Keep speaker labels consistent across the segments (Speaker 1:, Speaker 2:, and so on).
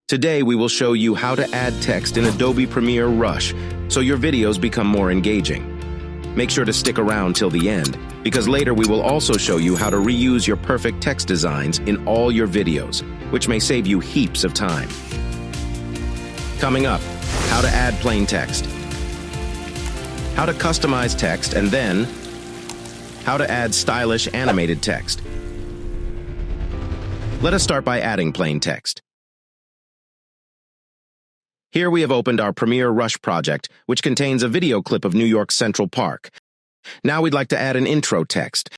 Speaker 1: Today we will show you how to add text in Adobe Premiere Rush so your videos become more engaging. Make sure to stick around till the end, because later we will also show you how to reuse your perfect text designs in all your videos, which may save you heaps of time. Coming up, how to add plain text, how to customize text, and then how to add stylish animated text. Let us start by adding plain text. Here we have opened our Premiere Rush project, which contains a video clip of New York's Central Park. Now we'd like to add an intro text.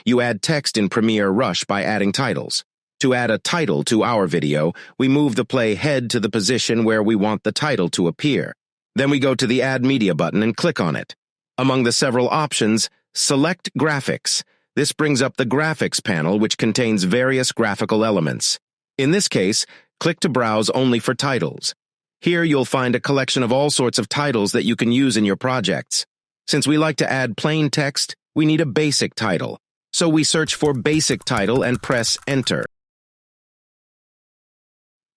Speaker 1: You add text in Premiere Rush by adding titles. To add a title to our video, we move the play head to the position where we want the title to appear. Then we go to the Add Media button and click on it. Among the several options, select Graphics. This brings up the Graphics panel, which contains various graphical elements. In this case, click to browse only for titles. Here you'll find a collection of all sorts of titles that you can use in your projects. Since we like to add plain text, we need a basic title. So we search for Basic Title and press Enter.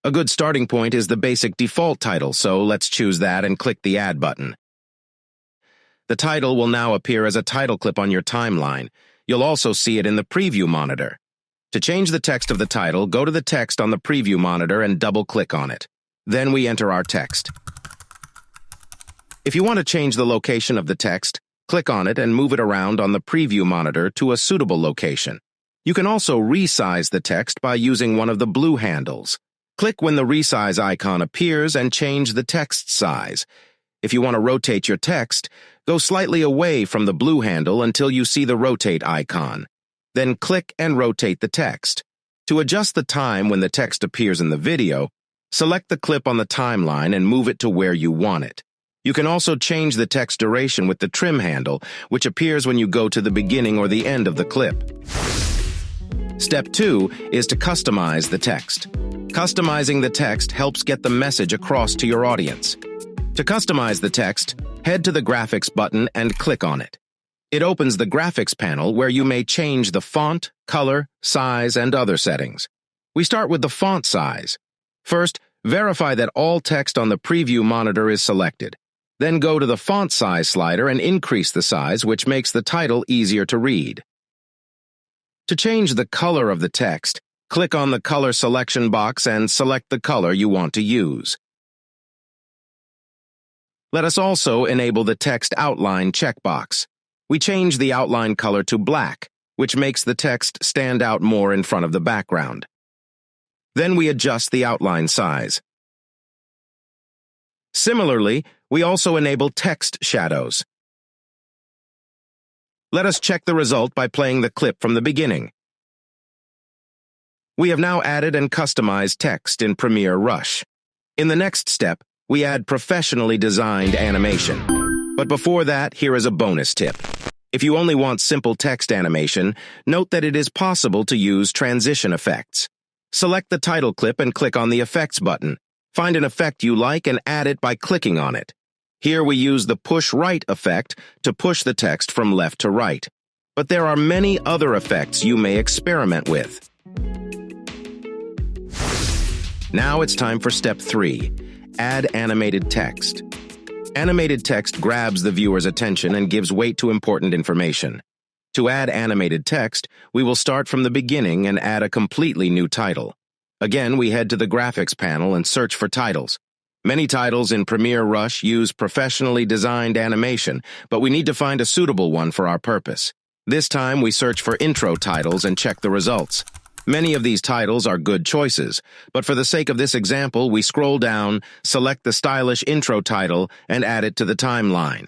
Speaker 1: A good starting point is the basic default title, so let's choose that and click the Add button. The title will now appear as a title clip on your timeline. You'll also see it in the preview monitor. To change the text of the title, go to the text on the preview monitor and double-click on it. Then we enter our text. If you want to change the location of the text, click on it and move it around on the preview monitor to a suitable location. You can also resize the text by using one of the blue handles. Click when the resize icon appears and change the text size. If you want to rotate your text, go slightly away from the blue handle until you see the rotate icon. Then click and rotate the text. To adjust the time when the text appears in the video, select the clip on the timeline and move it to where you want it. You can also change the text duration with the trim handle, which appears when you go to the beginning or the end of the clip. Step 2 is to customize the text. Customizing the text helps get the message across to your audience. To customize the text, head to the Graphics button and click on it. It opens the Graphics panel where you may change the font, color, size, and other settings. We start with the font size. First, verify that all text on the preview monitor is selected. Then go to the font size slider and increase the size, which makes the title easier to read. To change the color of the text, click on the color selection box and select the color you want to use. Let us also enable the text outline checkbox. We change the outline color to black, which makes the text stand out more in front of the background. Then we adjust the outline size. Similarly, we also enable text shadows. Let us check the result by playing the clip from the beginning. We have now added and customized text in Premiere Rush. In the next step, we add professionally designed animation. But before that, here is a bonus tip. If you only want simple text animation, note that it is possible to use transition effects. Select the title clip and click on the Effects button. Find an effect you like and add it by clicking on it. Here we use the push right effect to push the text from left to right. But there are many other effects you may experiment with. Now it's time for step 3. Add animated text. Animated text grabs the viewer's attention and gives weight to important information. To add animated text, we will start from the beginning and add a completely new title. Again, we head to the Graphics panel and search for titles. Many titles in Premiere Rush use professionally designed animation, but we need to find a suitable one for our purpose. This time, we search for intro titles and check the results. Many of these titles are good choices, but for the sake of this example, we scroll down, select the stylish intro title, and add it to the timeline.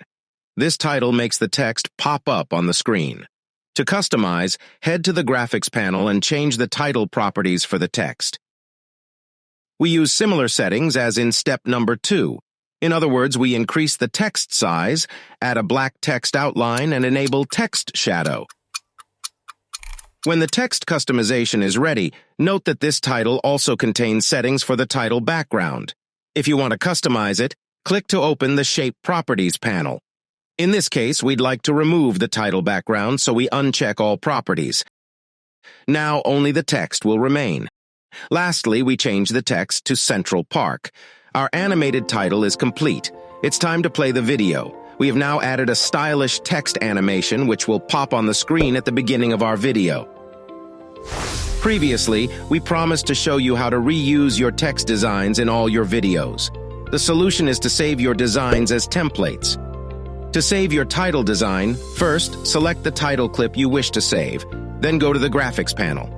Speaker 1: This title makes the text pop up on the screen. To customize, head to the Graphics panel and change the title properties for the text. We use similar settings as in step number 2. In other words, we increase the text size, add a black text outline, and enable text shadow. When the text customization is ready, note that this title also contains settings for the title background. If you want to customize it, click to open the Shape Properties panel. In this case, we'd like to remove the title background, so we uncheck all properties. Now only the text will remain. Lastly, we change the text to Central Park. Our animated title is complete. It's time to play the video. We have now added a stylish text animation which will pop on the screen at the beginning of our video. Previously, we promised to show you how to reuse your text designs in all your videos. The solution is to save your designs as templates. To save your title design, first, select the title clip you wish to save, then go to the Graphics panel.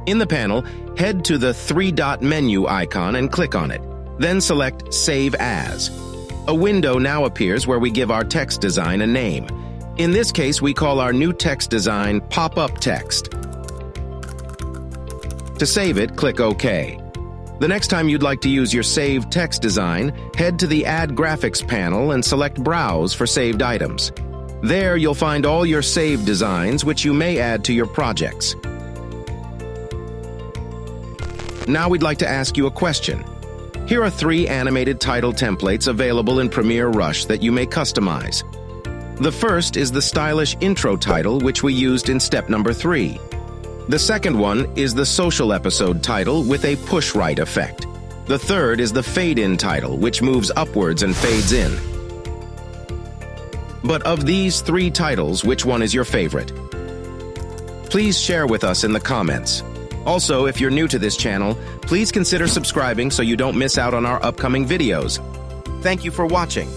Speaker 1: In the panel, head to the three-dot menu icon and click on it. Then select Save As. A window now appears where we give our text design a name. In this case, we call our new text design Pop-Up Text. To save it, click OK. The next time you'd like to use your saved text design, head to the Add Graphics panel and select Browse for saved items. There, you'll find all your saved designs, which you may add to your projects. Now we'd like to ask you a question. Here are 3 animated title templates available in Premiere Rush that you may customize. The first is the stylish intro title, which we used in step number 3. The second one is the social episode title with a push-right effect. The third is the fade-in title, which moves upwards and fades in. But of these 3 titles, which one is your favorite? Please share with us in the comments. Also, if you're new to this channel, please consider subscribing so you don't miss out on our upcoming videos. Thank you for watching.